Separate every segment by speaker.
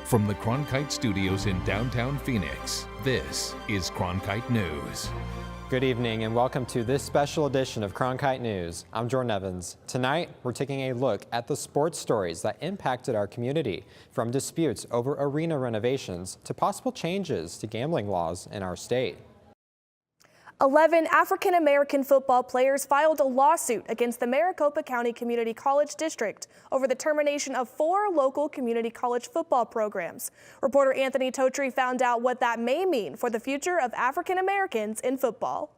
Speaker 1: From the Cronkite studios in downtown Phoenix, this is Cronkite News.
Speaker 2: Good evening and welcome to this special edition of Cronkite News. I'm Jordan Evans. Tonight, we're taking a look at the sports stories that impacted our community, from disputes over arena renovations to possible changes to gambling laws in our state.
Speaker 3: 11 African-American football players filed a lawsuit against the Maricopa County Community College District over the termination of 4 local community college football programs. Reporter Anthony Totri found out what that may mean for the future of African-Americans in football.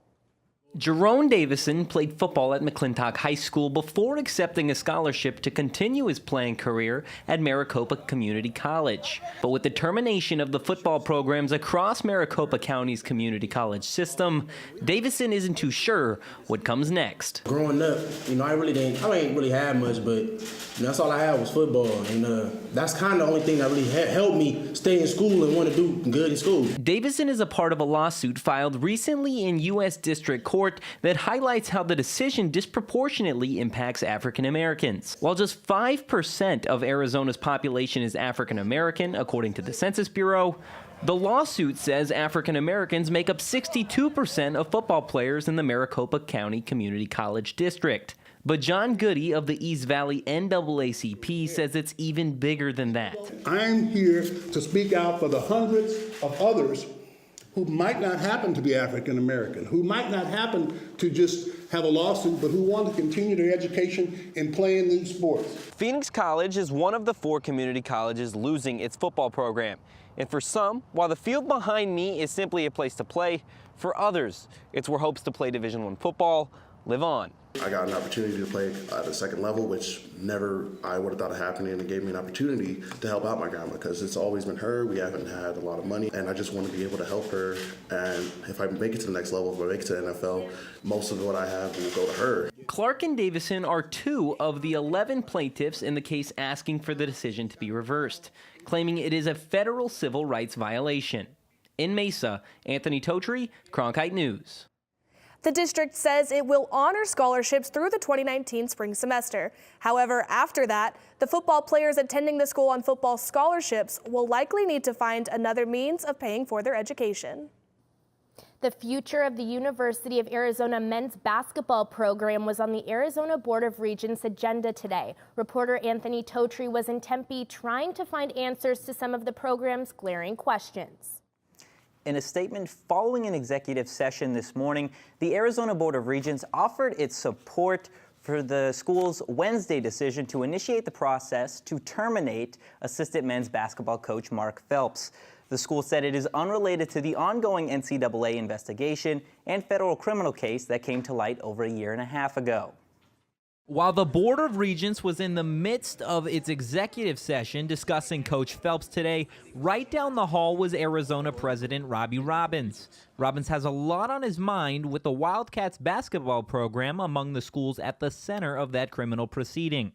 Speaker 4: Jerome Davison played football at McClintock High School before accepting a scholarship to continue his playing career at Maricopa Community College. But with the termination of the football programs across Maricopa County's community college system, Davison isn't too sure what comes next.
Speaker 5: Growing up, I ain't really had much, but that's all I had was football. And that's kind of the only thing that really helped me stay in school and want to do good in school.
Speaker 4: Davison is a part of a lawsuit filed recently in U.S. District Court that highlights how the decision disproportionately impacts African Americans. While just 5% of Arizona's population is African American, according to the Census Bureau, the lawsuit says African Americans make up 62% of football players in the Maricopa County Community College District. But John Goody of the East Valley NAACP says it's even bigger than that.
Speaker 6: I'm here to speak out for the hundreds of others who might not happen to be African American, who might not happen to just have a lawsuit, but who want to continue their education in playing these sports.
Speaker 7: Phoenix College is one of the 4 community colleges losing its football program. And for some, while the field behind me is simply a place to play, for others, it's where hopes to play Division I football live on.
Speaker 8: I got an opportunity to play at the second level, which never I would have thought of happening, and it gave me an opportunity to help out my grandma because it's always been her. We haven't had a lot of money, and I just want to be able to help her. And if I make it to the next level, if I make it to the NFL, most of what I have will go to her.
Speaker 4: Clark and Davison are 2 of the 11 plaintiffs in the case asking for the decision to be reversed, claiming it is a federal civil rights violation. In Mesa, Anthony Totri, Cronkite News.
Speaker 3: The district says it will honor scholarships through the 2019 spring semester. However, after that, the football players attending the school on football scholarships will likely need to find another means of paying for their education.
Speaker 9: The future of the University of Arizona men's basketball program was on the Arizona Board of Regents' agenda today. Reporter Anthony Totri was in Tempe trying to find answers to some of the program's glaring questions.
Speaker 10: In a statement following an executive session this morning, the Arizona Board of Regents offered its support for the school's Wednesday decision to initiate the process to terminate assistant men's basketball coach Mark Phelps. The school said it is unrelated to the ongoing NCAA investigation and federal criminal case that came to light over a year and a half ago.
Speaker 11: While the Board of Regents was in the midst of its executive session discussing Coach Phelps today, right down the hall was Arizona President Robbie Robbins. Robbins has a lot on his mind with the Wildcats basketball program among the schools at the center of that criminal proceeding.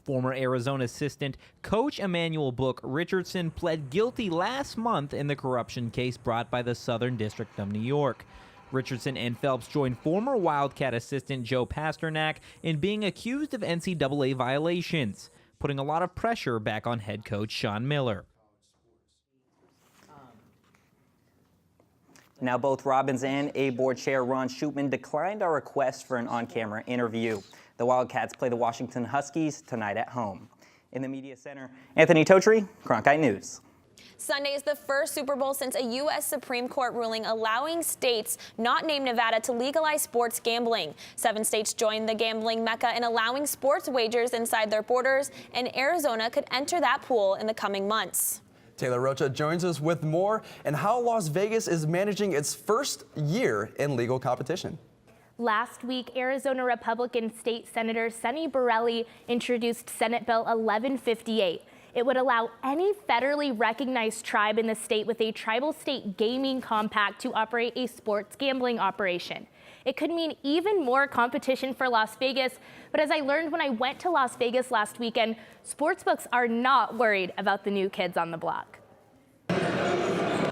Speaker 11: Former Arizona assistant coach Emmanuel Book Richardson pled guilty last month in the corruption case brought by the Southern District of New York. Richardson and Phelps joined former Wildcat assistant Joe Pasternak in being accused of NCAA violations, putting a lot of pressure back on head coach Sean Miller.
Speaker 10: Now, both Robbins and A Board Chair Ron Shootman declined our request for an on-camera interview. The Wildcats play the Washington Huskies tonight at home. In the Media Center, Anthony Totri, Cronkite News.
Speaker 12: Sunday is the first Super Bowl since a U.S. Supreme Court ruling allowing states not named Nevada to legalize sports gambling. 7 states joined the gambling mecca in allowing sports wagers inside their borders, and Arizona could enter that pool in the coming months.
Speaker 13: Taylor Rocha joins us with more and how Las Vegas is managing its first year in legal competition.
Speaker 9: Last week, Arizona Republican State Senator Sonny Borelli introduced Senate Bill 1158. It would allow any federally recognized tribe in the state with a tribal state gaming compact to operate a sports gambling operation. It could mean even more competition for Las Vegas, but as I learned when I went to Las Vegas last weekend, sportsbooks are not worried about the new kids on the block.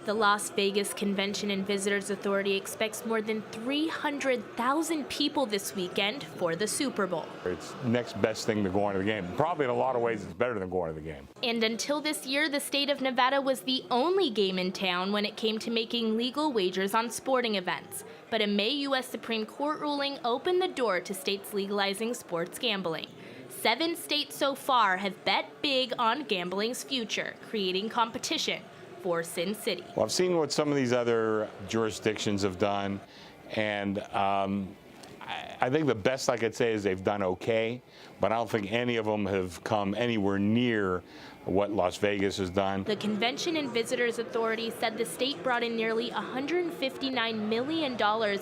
Speaker 9: The Las Vegas Convention and Visitors Authority expects more than 300,000 people this weekend for the Super Bowl.
Speaker 14: It's next best thing to going to the game. Probably in a lot of ways it's better than going to the game.
Speaker 9: And until this year, the state of Nevada was the only game in town when it came to making legal wagers on sporting events. But a May U.S. Supreme Court ruling opened the door to states legalizing sports gambling. 7 states so far have bet big on gambling's future, creating competition for Sin City.
Speaker 14: Well, I've seen what some of these other jurisdictions have done, and I think the best I could say is they've done okay, but I don't think any of them have come anywhere near what Las Vegas has done.
Speaker 9: The Convention and Visitors Authority said the state brought in nearly $159 million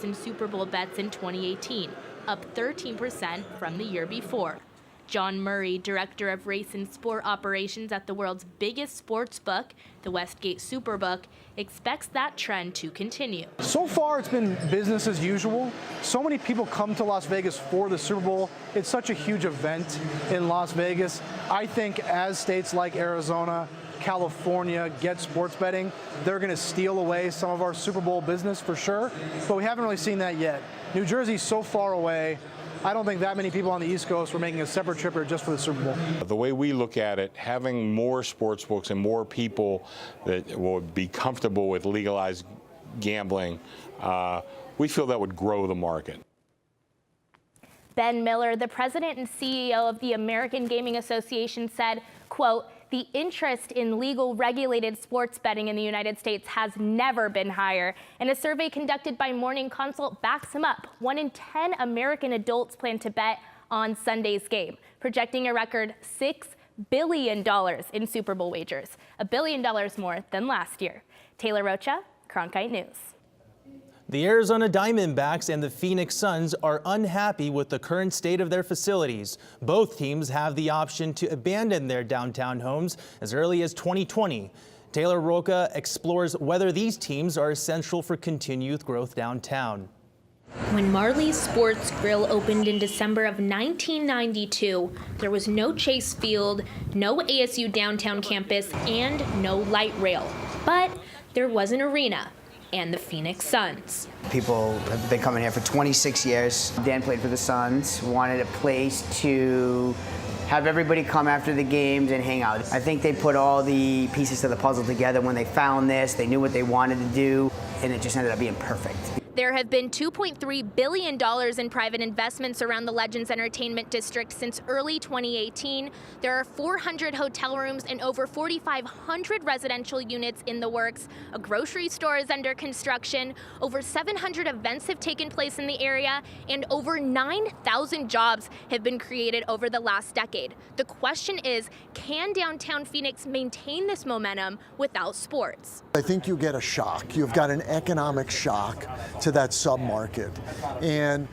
Speaker 9: in Super Bowl bets in 2018, up 13% from the year before. John Murray, director of race and sport operations at the world's biggest sports book, the Westgate Superbook, expects that trend to continue.
Speaker 15: So far, it's been business as usual. So many people come to Las Vegas for the Super Bowl. It's such a huge event in Las Vegas. I think as states like Arizona, California get sports betting, they're going to steal away some of our Super Bowl business for sure, but we haven't really seen that yet. New Jersey's so far away. I don't think that many people on the East Coast were making a separate trip here just for the Super Bowl.
Speaker 14: The way we look at it, having more sports books and more people that will be comfortable with legalized gambling, we feel that would grow the market.
Speaker 9: Ben Miller, the president and CEO of the American Gaming Association, said, quote, "The interest in legal regulated sports betting in the United States has never been higher, and a survey conducted by Morning Consult backs him up. 1 in 10 American adults plan to bet on Sunday's game, projecting a record $6 billion in Super Bowl wagers, $1 billion more than last year." Taylor Rocha, Cronkite News.
Speaker 16: The Arizona Diamondbacks and the Phoenix Suns are unhappy with the current state of their facilities. Both teams have the option to abandon their downtown homes as early as 2020. Taylor Roca explores whether these teams are essential for continued growth downtown.
Speaker 9: When Marley's Sports Grill opened in December of 1992, there was no Chase Field, no ASU downtown campus, and no light rail. But there was an arena. And the Phoenix Suns.
Speaker 17: People have been coming here for 26 years. Dan played for the Suns, wanted a place to have everybody come after the games and hang out. I think they put all the pieces to the puzzle together when they found this. They knew what they wanted to do, and it just ended up being perfect.
Speaker 9: There have been $2.3 billion in private investments around the Legends Entertainment District since early 2018. There are 400 hotel rooms and over 4,500 residential units in the works. A grocery store is under construction. Over 700 events have taken place in the area, and over 9,000 jobs have been created over the last decade. The question is, can downtown Phoenix maintain this momentum without sports?
Speaker 18: I think you get a shock. You've got an economic shock to that sub-market. And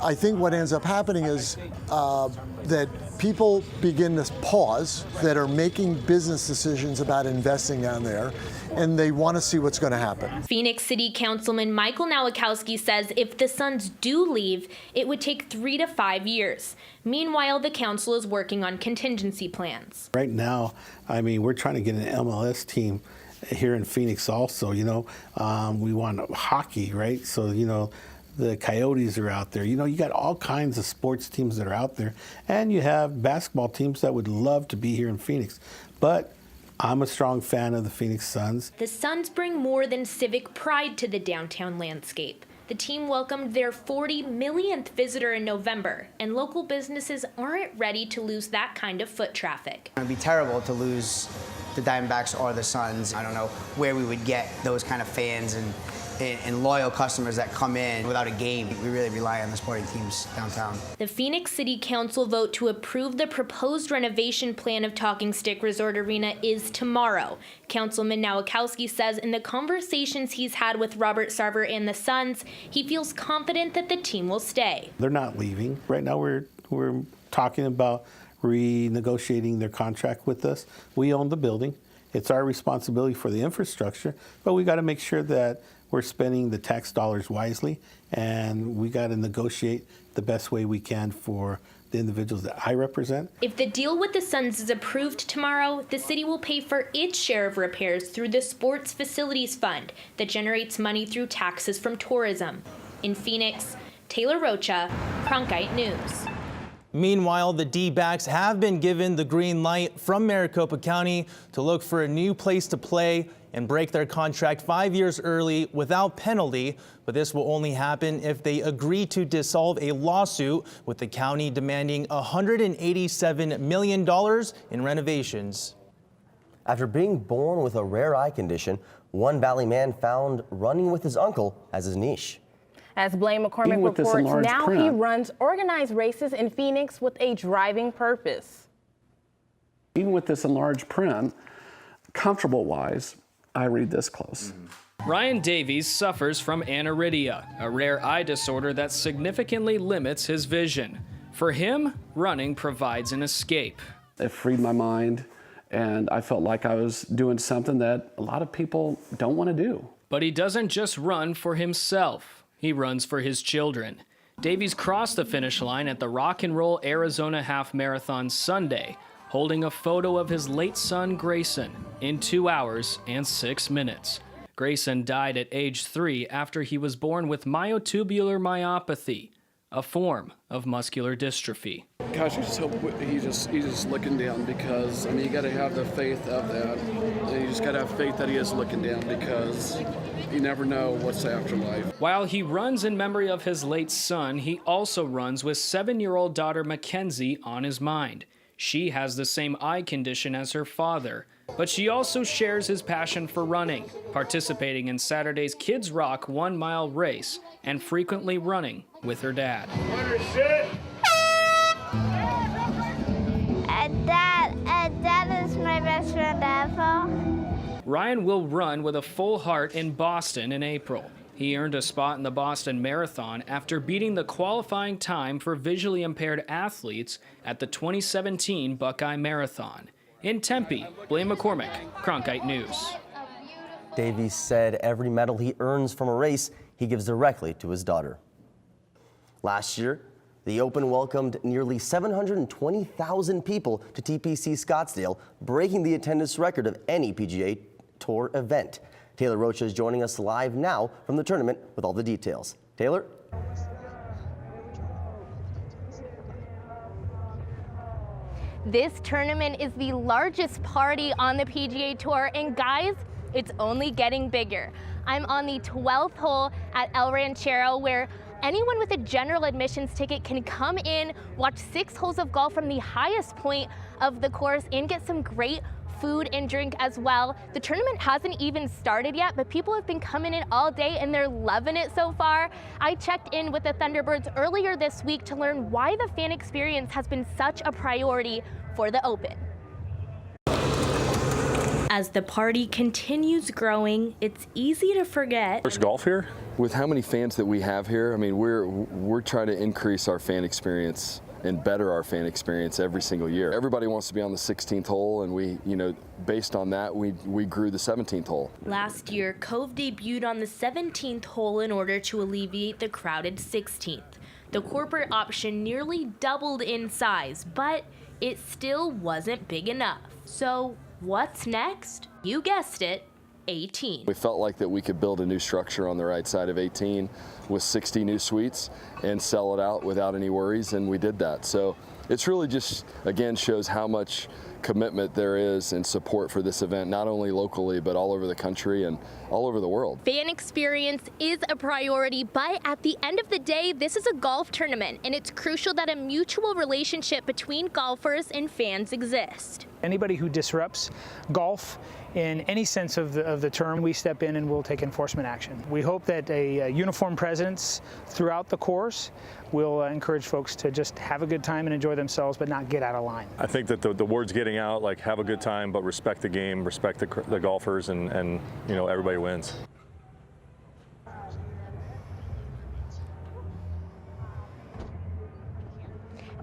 Speaker 18: I think what ends up happening is that people begin to pause that are making business decisions about investing down there, and they want to see what's going to happen.
Speaker 9: Phoenix City Councilman Michael Nowakowski says if the Suns do leave, it would take 3 to 5 years. Meanwhile, the council is working on contingency plans.
Speaker 19: Right now, I mean, we're trying to get an MLS team here in Phoenix also, you know. We want hockey, right? So, you know, the Coyotes are out there. You know, you got all kinds of sports teams that are out there. And you have basketball teams that would love to be here in Phoenix. But I'm a strong fan of the Phoenix Suns.
Speaker 9: The Suns bring more than civic pride to the downtown landscape. The team welcomed their 40 millionth visitor in November, and local businesses aren't ready to lose that kind of foot traffic.
Speaker 17: It would be terrible to lose the Diamondbacks or the Suns. I don't know where we would get those kind of fans and loyal customers that come in without a game. We really rely on the sporting teams downtown.
Speaker 9: The Phoenix City Council vote to approve the proposed renovation plan of Talking Stick Resort Arena is tomorrow. Councilman Nowakowski says in the conversations he's had with Robert Sarver and the Suns, he feels confident that the team will stay.
Speaker 19: They're not leaving. Right now we're talking about renegotiating their contract with us. We own the building. It's our responsibility for the infrastructure, but we got to make sure that we're spending the tax dollars wisely, and we got to negotiate the best way we can for the individuals that I represent.
Speaker 20: If the deal with the Suns is approved tomorrow, the city will pay for its share of repairs through the Sports Facilities Fund that generates money through taxes from tourism. In Phoenix, Taylor Rocha, Cronkite News.
Speaker 16: Meanwhile, the D-backs have been given the green light from Maricopa County to look for a new place to play and break their contract 5 years early without penalty. But this will only happen if they agree to dissolve a lawsuit with the county demanding $187 million in renovations.
Speaker 21: After being born with a rare eye condition, one Valley man found running with his uncle as his niche.
Speaker 22: As Blaine McCormick reports, now he runs organized races in Phoenix with a driving purpose.
Speaker 23: Even with this enlarged print, comfortable-wise, I read this close.
Speaker 24: Ryan Davies suffers from aniridia, a rare eye disorder that significantly limits his vision. For him, running provides an escape.
Speaker 23: It freed my mind, and I felt like I was doing something that a lot of people don't want to do.
Speaker 24: But he doesn't just run for himself. He runs for his children. Davies crossed the finish line at the Rock and Roll Arizona Half Marathon Sunday, holding a photo of his late son Grayson in 2 hours and 6 minutes. Grayson died at age 3 after he was born with myotubular myopathy, a form of muscular dystrophy.
Speaker 23: Gosh, I just hope he's just looking down, because I mean, you got to have the faith of that, and you just got to have faith that he is looking down, because you never know what's the afterlife.
Speaker 24: While he runs in memory of his late son, he also runs with 7-year-old daughter Mackenzie on his mind. She has the same eye condition as her father, but she also shares his passion for running, participating in Saturday's Kids Rock 1-mile race and frequently running with her dad.
Speaker 25: Dad is my best friend ever.
Speaker 24: Ryan will run with a full heart in Boston in April. He earned a spot in the Boston Marathon after beating the qualifying time for visually impaired athletes at the 2017 Buckeye Marathon. In Tempe, Blaine McCormick, Cronkite News.
Speaker 21: Davies said every medal he earns from a race, he gives directly to his daughter. Last year, the Open welcomed nearly 720,000 people to TPC Scottsdale, breaking the attendance record of any PGA Tour event. Taylor Rocha is joining us live now from the tournament with all the details. Taylor?
Speaker 9: This tournament is the largest party on the PGA Tour, and guys, it's only getting bigger. I'm on the 12th hole at El Ranchero, where anyone with a general admissions ticket can come in, watch 6 holes of golf from the highest point of the course, and get some great food and drink as well. The tournament hasn't even started yet, but people have been coming in all day and they're loving it so far. I checked in with the Thunderbirds earlier this week to learn why the fan experience has been such a priority for the Open.
Speaker 20: As the party continues growing, it's easy to forget.
Speaker 26: There's golf here. With how many fans that we have here, I mean, we're trying to increase our fan experience and better our fan experience every single year. Everybody wants to be on the 16th hole, and we, based on that, we grew the 17th hole.
Speaker 20: Last year, Cove debuted on the 17th hole in order to alleviate the crowded 16th. The corporate option nearly doubled in size, but it still wasn't big enough. So what's next? You guessed it, 18.
Speaker 26: We felt like that we could build a new structure on the right side of 18 with 60 new suites and sell it out without any worries, and we did that. So it's really just, again, shows how much commitment there is and support for this event, not only locally, but all over the country and all over the world.
Speaker 9: Fan experience is a priority, but at the end of the day, this is a golf tournament, and it's crucial that a mutual relationship between golfers and fans exist.
Speaker 27: Anybody who disrupts golf in any sense of the term, we step in and we'll take enforcement action. We hope that a uniform presence throughout the course will encourage folks to just have a good time and enjoy themselves, but not get out of line.
Speaker 28: I think that the word's getting out, like, have a good time, but respect the game, respect the golfers, and everybody wins.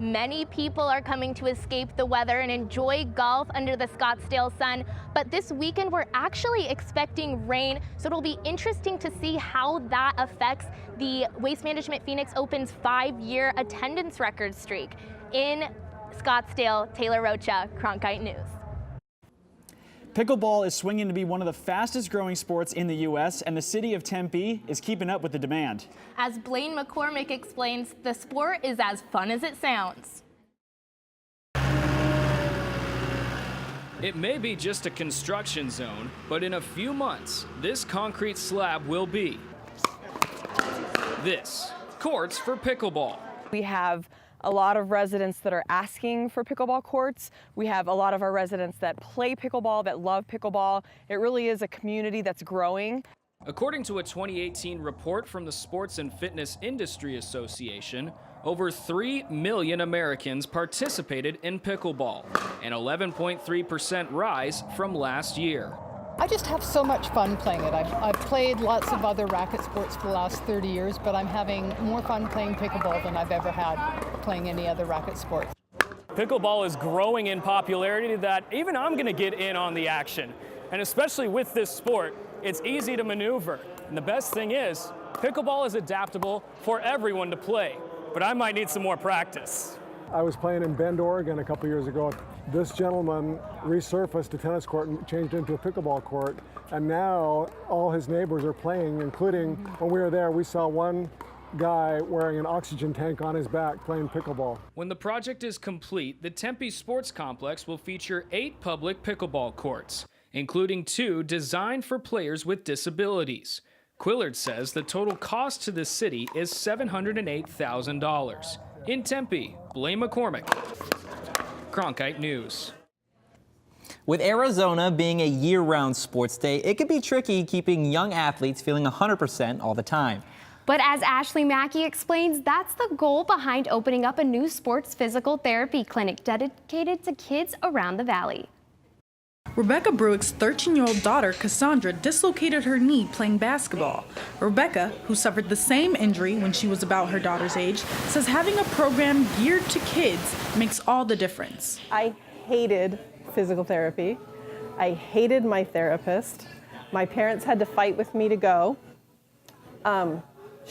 Speaker 9: Many people are coming to escape the weather and enjoy golf under the Scottsdale sun, but this weekend we're actually expecting rain, so it'll be interesting to see how that affects the Waste Management Phoenix Open's 5-year attendance record streak. In Scottsdale, Taylor Rocha, Cronkite News.
Speaker 1: Pickleball is swinging to be one of the fastest growing sports in the U.S., and the city of Tempe is keeping up with the demand.
Speaker 9: As Blaine McCormick explains, the sport is as fun as it sounds.
Speaker 24: It may be just a construction zone, but in a few months, this concrete slab will be this, courts for pickleball.
Speaker 2: We have a lot of residents that are asking for pickleball courts. We have a lot of our residents that play pickleball, that love pickleball. It really is a community that's growing.
Speaker 24: According to a 2018 report from the Sports and Fitness Industry Association, over 3 million Americans participated in pickleball, an 11.3% rise from last year.
Speaker 3: I just have so much fun playing it. I've played lots of other racket sports for the last 30 years, but I'm having more fun playing pickleball than I've ever had playing any other racket sport.
Speaker 4: Pickleball is growing in popularity that even I'm going to get in on the action. And especially with this sport, it's easy to maneuver. And the best thing is, pickleball is adaptable for everyone to play, but I might need some more practice.
Speaker 5: I was playing in Bend, Oregon a couple years ago. This gentleman resurfaced a tennis court and changed it into a pickleball court. And now all his neighbors are playing, including when we were there, we saw one guy wearing an oxygen tank on his back playing pickleball.
Speaker 24: When the project is complete, the Tempe Sports Complex will feature 8 public pickleball courts, including 2 designed for players with disabilities. Quillard says the total cost to the city is $708,000. In Tempe, Blaine McCormick, Cronkite News.
Speaker 10: With Arizona being a year-round sports state, it could be tricky keeping young athletes feeling 100% all the time.
Speaker 6: But as Ashley Mackey explains, that's the goal behind opening up a new sports physical therapy clinic dedicated to kids around the valley.
Speaker 7: Rebecca Bruick's 13-year-old daughter, Cassandra, dislocated her knee playing basketball. Rebecca, who suffered the same injury when she was about her daughter's age, says having a program geared to kids makes all the difference.
Speaker 8: I hated physical therapy. I hated my therapist. My parents had to fight with me to go.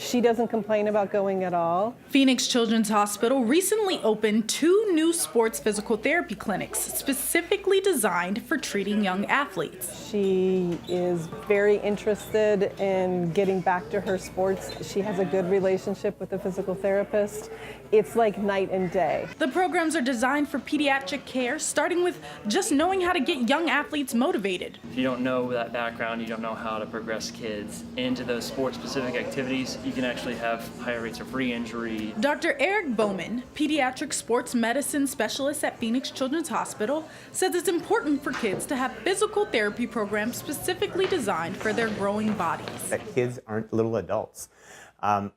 Speaker 8: She doesn't complain about going at all.
Speaker 7: Phoenix Children's Hospital recently opened 2 new sports physical therapy clinics specifically designed for treating young athletes.
Speaker 8: She is very interested in getting back to her sports. She has a good relationship with the physical therapist. It's like night and day.
Speaker 7: The programs are designed for pediatric care, starting with just knowing how to get young athletes motivated.
Speaker 29: If you don't know that background, you don't know how to progress kids into those sports-specific activities, you can actually have higher rates of re-injury.
Speaker 7: Dr. Eric Bowman, pediatric sports medicine specialist at Phoenix Children's Hospital, says it's important for kids to have physical therapy programs specifically designed for their growing bodies.
Speaker 30: That kids aren't little adults.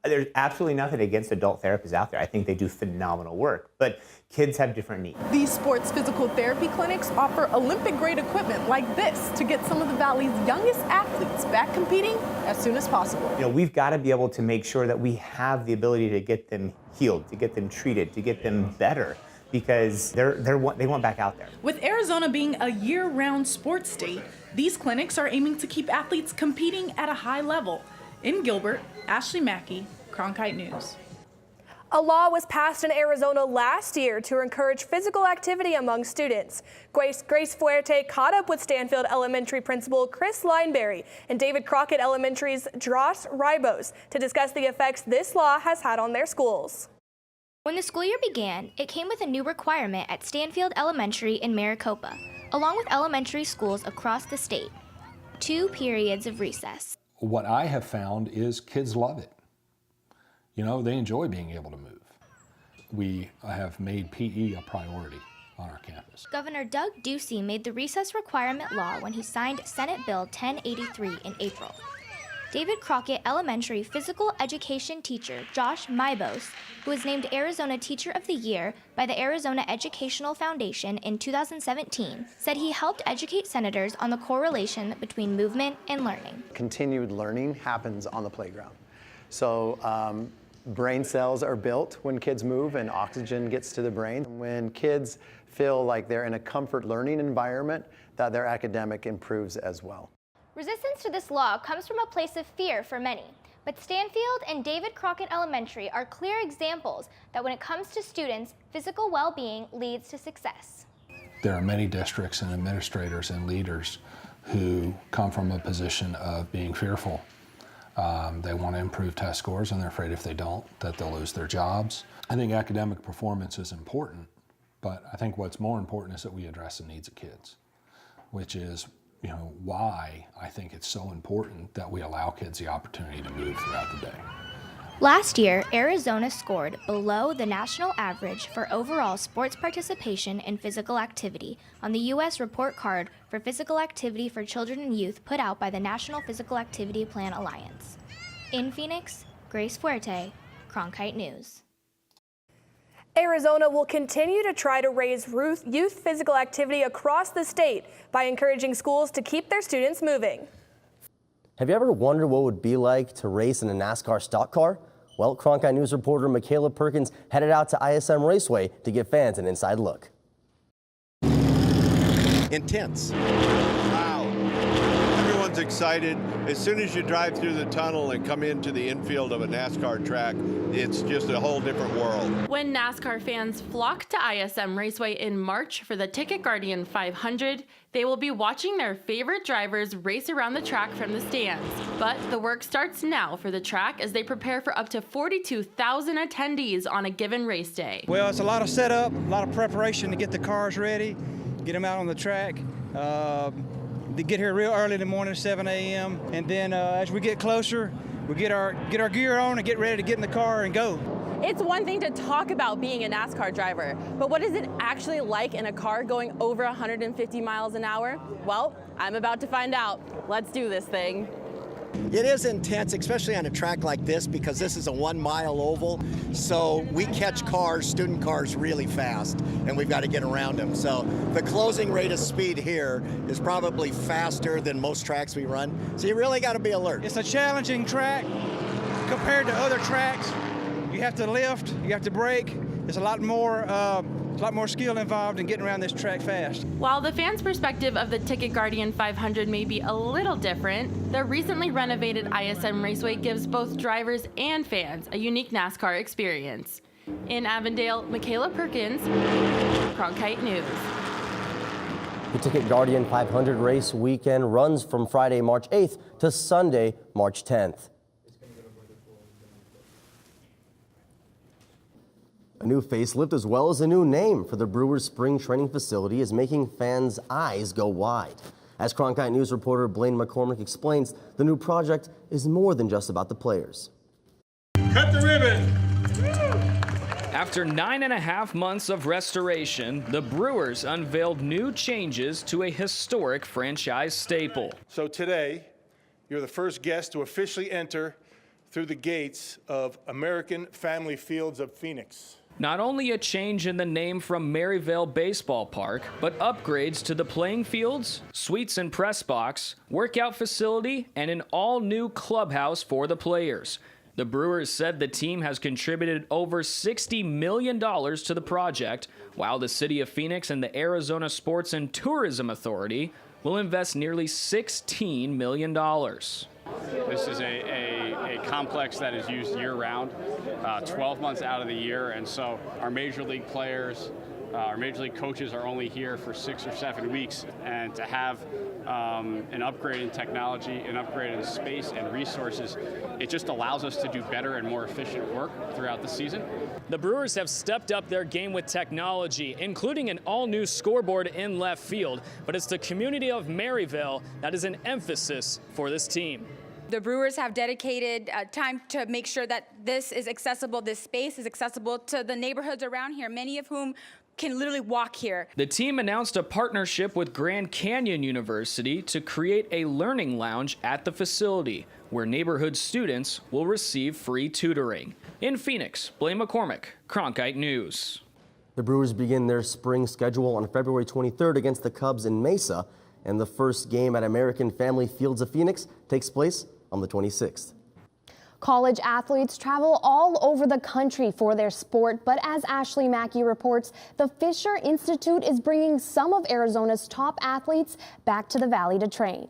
Speaker 30: There's absolutely nothing against adult therapists out there. I think they do phenomenal work, but kids have different needs.
Speaker 7: These sports physical therapy clinics offer Olympic-grade equipment like this to get some of the Valley's youngest athletes back competing as soon as possible.
Speaker 30: You know, we've got to be able to make sure that we have the ability to get them healed, to get them treated, to get them better, because they want back out there.
Speaker 7: With Arizona being a year-round sports state, these clinics are aiming to keep athletes competing at a high level. In Gilbert, Ashley Mackey, Cronkite News.
Speaker 31: A law was passed in Arizona last year to encourage physical activity among students. Grace Fuerte caught up with Stanfield Elementary Principal Chris Lineberry and David Crockett Elementary's Josh Ribos to discuss the effects this law has had on their schools.
Speaker 32: When the school year began, it came with a new requirement at Stanfield Elementary in Maricopa, along with elementary schools across the state: 2 periods of recess.
Speaker 33: What I have found is kids love it. You know, they enjoy being able to move. We have made PE a priority on our campus.
Speaker 32: Governor Doug Ducey made the recess requirement law when he signed Senate Bill 1083 in April. David Crockett Elementary physical education teacher Josh Ribos, who was named Arizona Teacher of the Year by the Arizona Educational Foundation in 2017, said he helped educate senators on the correlation between movement and learning.
Speaker 34: Continued learning happens on the playground. So brain cells are built when kids move and oxygen gets to the brain. When kids feel like they're in a comfort learning environment, that their academic improves as well.
Speaker 32: Resistance to this law comes from a place of fear for many. But Stanfield and David Crockett Elementary are clear examples that when it comes to students, physical well-being leads to success.
Speaker 33: There are many districts and administrators and leaders who come from a position of being fearful. They want to improve test scores, and they're afraid if they don't, that they'll lose their jobs. I think academic performance is important, but I think what's more important is that we address the needs of kids, which is, why I think it's so important that we allow kids the opportunity to move throughout the day.
Speaker 32: Last year, Arizona scored below the national average for overall sports participation in physical activity on the U.S. report card for physical activity for children and youth put out by the National Physical Activity Plan Alliance. In Phoenix, Grace Fuerte, Cronkite News.
Speaker 31: Arizona will continue to try to raise youth physical activity across the state by encouraging schools to keep their students moving.
Speaker 11: Have you ever wondered what it would be like to race in a NASCAR stock car? Well, Cronkite News reporter Michaela Perkins headed out to ISM Raceway to give fans an inside look.
Speaker 12: Intense. Wow. Everyone's excited. As soon as you drive through the tunnel and come into the infield of a NASCAR track, it's just a whole different world.
Speaker 13: When NASCAR fans flock to ISM Raceway in March for the Ticket Guardian 500, they will be watching their favorite drivers race around the track from the stands. But the work starts now for the track as they prepare for up to 42,000 attendees on a given race day.
Speaker 14: Well, it's a lot of setup, a lot of preparation to get the cars ready, get them out on the track. They get here real early in the morning, 7 a.m. And then as we get closer, we get our gear on and get ready to get in the car and go.
Speaker 15: It's one thing to talk about being a NASCAR driver, but what is it actually like in a car going over 150 miles an hour? Well, I'm about to find out. Let's do this thing.
Speaker 16: It is intense, especially on a track like this, because this is a 1 mile oval. So we catch cars, student cars, really fast, and we've got to get around them. So the closing rate of speed here is probably faster than most tracks we run. So you really got to be alert.
Speaker 14: It's a challenging track compared to other tracks. You have to lift, you have to brake. There's a lot more skill involved in getting around this track fast.
Speaker 13: While the fans' perspective of the Ticket Guardian 500 may be a little different, the recently renovated ISM Raceway gives both drivers and fans a unique NASCAR experience. In Avondale, Michaela Perkins, Cronkite News.
Speaker 11: The Ticket Guardian 500 race weekend runs from Friday, March 8th to Sunday, March 10th. A new facelift as well as a new name for the Brewers spring training facility is making fans' eyes go wide. As Cronkite News reporter Blaine McCormick explains, the new project is more than just about the players.
Speaker 17: Cut the ribbon!
Speaker 24: After 9.5 months of restoration, the Brewers unveiled new changes to a historic franchise staple.
Speaker 17: So today, you're the first guest to officially enter through the gates of American Family Fields of Phoenix.
Speaker 24: Not only a change in the name from Maryvale Baseball Park, but upgrades to the playing fields, suites and press box, workout facility, and an all-new clubhouse for the players. The Brewers said the team has contributed over $60 million to the project, while the City of Phoenix and the Arizona Sports and Tourism Authority will invest nearly $16 million.
Speaker 18: This is a complex that is used year-round, 12 months out of the year, and so our Major League players, our Major League coaches are only here for 6 or 7 weeks, and to have an upgrade in technology, an upgrade in space and resources, it just allows us to do better and more efficient work throughout the season.
Speaker 4: The Brewers have stepped up their game with technology, including an all-new scoreboard in left field, but it's the community of Maryvale that is an emphasis for this team.
Speaker 19: The Brewers have dedicated time to make sure that this is accessible, this space is accessible to the neighborhoods around here, many of whom can literally walk here.
Speaker 24: The team announced a partnership with Grand Canyon University to create a learning lounge at the facility, where neighborhood students will receive free tutoring. In Phoenix, Blaine McCormick, Cronkite News.
Speaker 11: The Brewers begin their spring schedule on February 23rd against the Cubs in Mesa, and the first game at American Family Fields of Phoenix takes place on the 26th.
Speaker 6: College athletes travel all over the country for their sport, but as Ashley Mackey reports, the Fisher Institute is bringing some of Arizona's top athletes back to the Valley to train.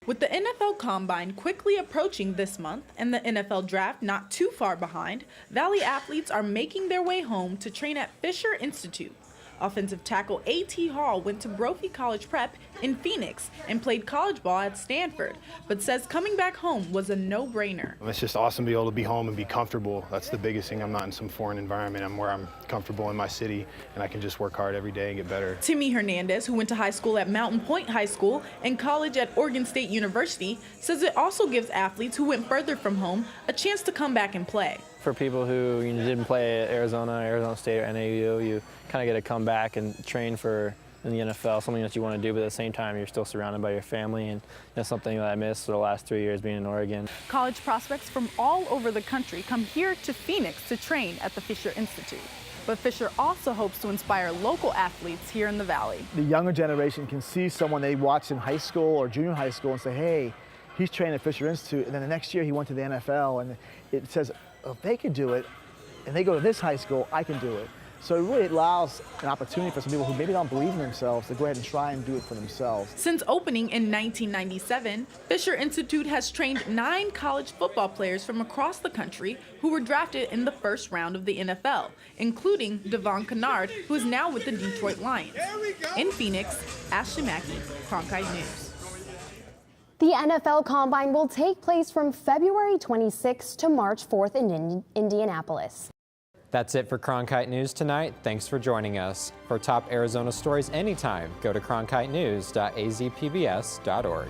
Speaker 7: With the NFL Combine quickly approaching this month and the NFL Draft not too far behind, Valley athletes are making their way home to train at Fisher Institute. Offensive tackle A.T. Hall went to Brophy College Prep in Phoenix and played college ball at Stanford, but says coming back home was a no-brainer.
Speaker 1: It's just awesome to be able to be home and be comfortable. That's the biggest thing. I'm not in some foreign environment. I'm where I'm comfortable in my city, and I can just work hard every day and get better.
Speaker 7: Timmy Hernandez, who went to high school at Mountain Point High School and college at Oregon State University, says it also gives athletes who went further from home a chance to come back and play.
Speaker 2: For people who didn't play at Arizona State, or NAU, you kind of get to come back and train in the NFL, something that you want to do, but at the same time, you're still surrounded by your family, and that's something that I missed for the last 3 years being in Oregon.
Speaker 3: College prospects from all over the country come here to Phoenix to train at the Fisher Institute. But Fisher also hopes to inspire local athletes here in the Valley.
Speaker 5: The younger generation can see someone they watched in high school or junior high school and say, hey, he's training at Fisher Institute, and then the next year he went to the NFL, and it says, if they can do it, and they go to this high school, I can do it. So it really allows an opportunity for some people who maybe don't believe in themselves to go ahead and try and do it for themselves.
Speaker 7: Since opening in 1997, Fisher Institute has trained 9 college football players from across the country who were drafted in the first round of the NFL, including Devon Kennard, who is now with the Detroit Lions. In Phoenix, Ashley Mackey, Cronkite News.
Speaker 9: The NFL Combine will take place from February 26th to March 4th in Indianapolis.
Speaker 10: That's it for Cronkite News tonight. Thanks for joining us. For top Arizona stories anytime, go to cronkitenews.azpbs.org.